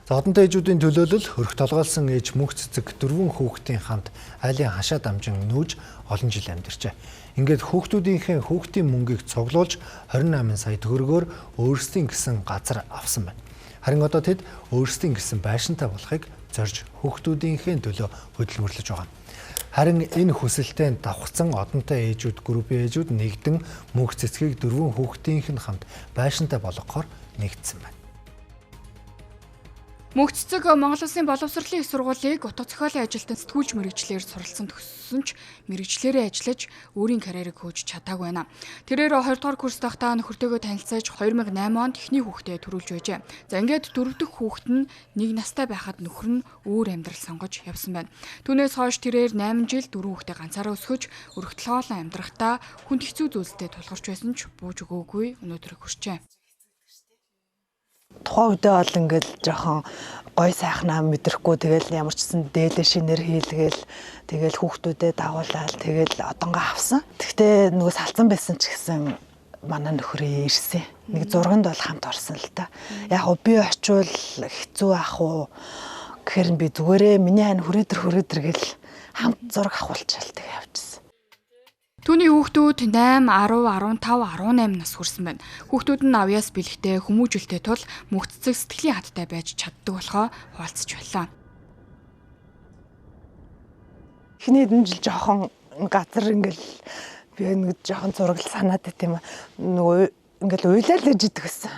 Одонтой ээжүүдийн төлөөлөл хөрөх толгойлсон ээж мөнх цэцэг 4 хүүхдийн хамт айлын хашаа дамжин нүүж олон жил амьдарчээ. Ингээд хүүхдүүдийнхээ хүүхдийн мөнгийг цуглуулж 28 сая төгрөгөөр өөрсдийн гэсэн газар авсан байна. Харин одоо тэд өөрсдийн гэсэн байшинтай болохыг зорж хүүхдүүдийнхээ төлөө хөдөлмөрлөж байгаа. Харин энэ хүсэлтэд давхцсан одонтой ээжүүд группийн ээжүүд нэгдэн мөнх цэцгийг 4 хүүхдийнх нь хамт байшинтай болгохоор нэгдсэн байна. Мөнх цэцэг Монгол Улсын боловсролын их сургуулийг утга зохиолын ажилтан сэтгүүлч мэргэжлэр суралцсан төгссөн ч мэргэжлэрээ ажиллаж өөрийн карьерийг хөөж чадаагүй байна. Тэрээр 2 дугаар курст байхдаа нөхөртөөгөө танилцаж 2008 онд эхний хүүхдээ төрүүлж байжээ. За ингээд 4 дахь хүүхэд нь 1 настай байхад нөхөр нь өөр амьдрал сонгож явсан байна. Түүнээс хойш тэрээр 8 жил 4 хүүхдээ ганцаараа өсгөж өргөтлөөлөн амьдрахдаа хүнд хэцүү зүйлстэй тулгарч байсан ч бууж өгөөгүй өнөөдөр хүрчээ. Тухайн үедээ бол ингээл жоохон гой сайхнаа мэдрэхгүй тэгэл ямар ч гэсэн дээлээ шинээр хийлгээл тэгэл хүүхдүүдэд дагуулаад тэгэл одонгоо авсан. Тэгтээ нөгөө салцсан байсан ч гэсэн манай нөхрөө ирсэн. Нэг зурганд бол хамт орсон л та. Яг би очивол хэцүү ах уу гэхээр би зүгээрээ миний хань хүрээдэр гэл хамт зураг авахулчаал тэг явчихсан. Түүний хүүхдүүд 8, 10, 15, 18 нас хүрсэн байна. Хүүхдүүд нь авьяас бэлэгтэй, хүмүүжүүлтэй тул мөнх цэцэг сэтгэлийн хаттай байж чаддаг болохоо хуалцж байлаа. Эхний хэдэн жил жоохон газар ингээл би нэг жоохон зураг санаад байт юм аа. Нөгөө ингээл уйлал ээж идэг гэсэн.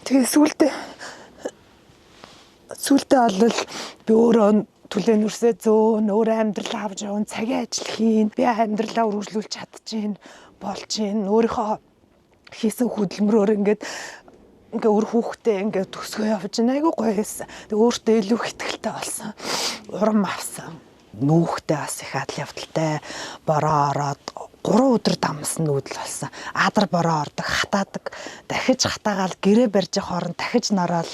Тэгээ сүултээ олвол би өөрөө түлэн үрсээ зөөн өөр амьдрал авч явна, цагийн ажил хийн, би амьдралаа үргэлжлүүлж чадчихээн, болж гин өөрийнхөө хийсэн хөдөлмөрөөр ингээд өөр хүүхдээ ингээд төсгөө явж гин айгу гоё байсан. Тэг өөртөө илүү ихтгэлтэй болсон. Урам авсан. Нүүхтэй бас их адал явдалтай бороо ороод 3 өдөр дамсан нүүдэл болсон. Адар бороо ордог, хатаадаг, дахиж хатаагаал гэрээ барьж хооронд дахиж нораал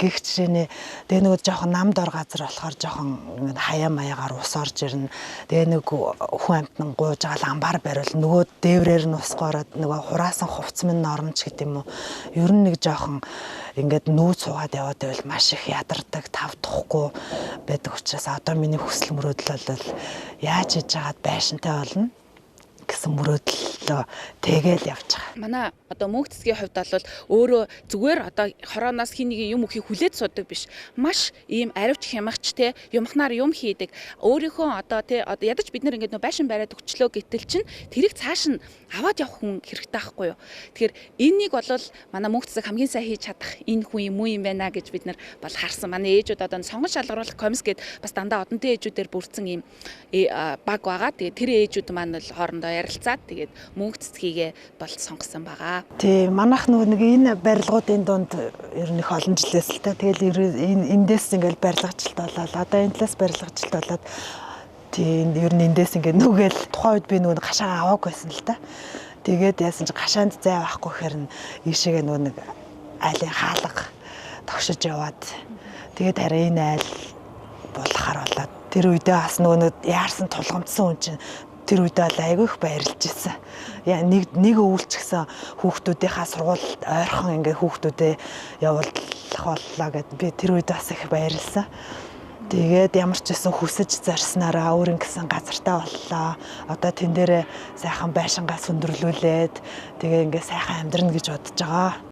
гих жишээний тэгээ нөгөө жоохон намд ор газар болохоор жоохон хаяа маягаар ус орж ирнэ. Тэгээ нэг хүн амтнан гууж байгаа амбар бариул нөгөө дээврээр нь ус гоороод нөгөө хураасан хувц минь нормч гэдэг юм уу. Ер нь нэг жоохон ингээд нүүц суугаад яваад байвал маш их ядардаг, тавдахгүй байдаг учраас одоо миний хүсэл мөрөөдөл бол яаж хийж яагаад байшинтай болно гэсэн мөрөөдөлөө тэгээл явж байгаа. Манай одоо мөнх цэцгийн хувьд бол өөрөө зүгээр одоо хорооноос хин нэг юм өхийг хүлээд суудаг биш. Маш ийм аривч хямгч те юмхнаар юм хийдэг. Өөрийнхөө одоо те одоо ядаж бид нар ингээд нөө байшин бариад өгчлөө гэтэл чинь тэрийг цааш нь аваад явах хүн хэрэгтэй байхгүй юу. Тэгэхээр энэнийг бол манай мөнх цэцэг хамгийн сайн хийж чадах энэ хүн юм уу юм байна гэж бид нар бол харсан. Манай ээжүүд одоо сонгон шалгаруулах комисс гээд бас дандаа одонтой ээжүүдээр бүрдсэн ийм баг байгаа. Тэгээд тэр ээжүүд маань бол хоорондоо ярилцаад тэгээд мөнх цэцгийгээ бол сонгосон байгаа. Тий, манайх нэг энэ барилгуудын дунд ер нь их олон жилээс л та тэгэл эндээс ингээл барилгачлалт болоод одоо энэ талаас барилгачлалт болоод тий ер нь эндээс ингээд нүгэл тухайн үед би нөгөө гашаа аваагүй байсан л та. Тэгээд яасан чи гашаанд зай авахгүй гэхээр ийшээгээ нөгөө нэг айлын хаалга тогшиж яваад тэгээд харин энэ айл булахаар болоод тэр үедээ бас нөгөө яарсан тулгамдсан хүн чинь тэр үедээ л айгүй их баярлж ирсэн. Яа нэг өвөлчихсэн хүүхдүүдийнхаа сургуульд ойрхон ингээ хүүхдүүдээ явуулах боллоо гэд би тэр үед бас их баярлсан. Тэгээд ямар ч байсан хүсэж зорснараа өөрийн гэсэн газартаа боллоо. Одоо тэн дээрээ сайхан байшингаа сүндэрлүүлээд тэгээ ингээ сайхан амьдрна гэж бодож байгаа.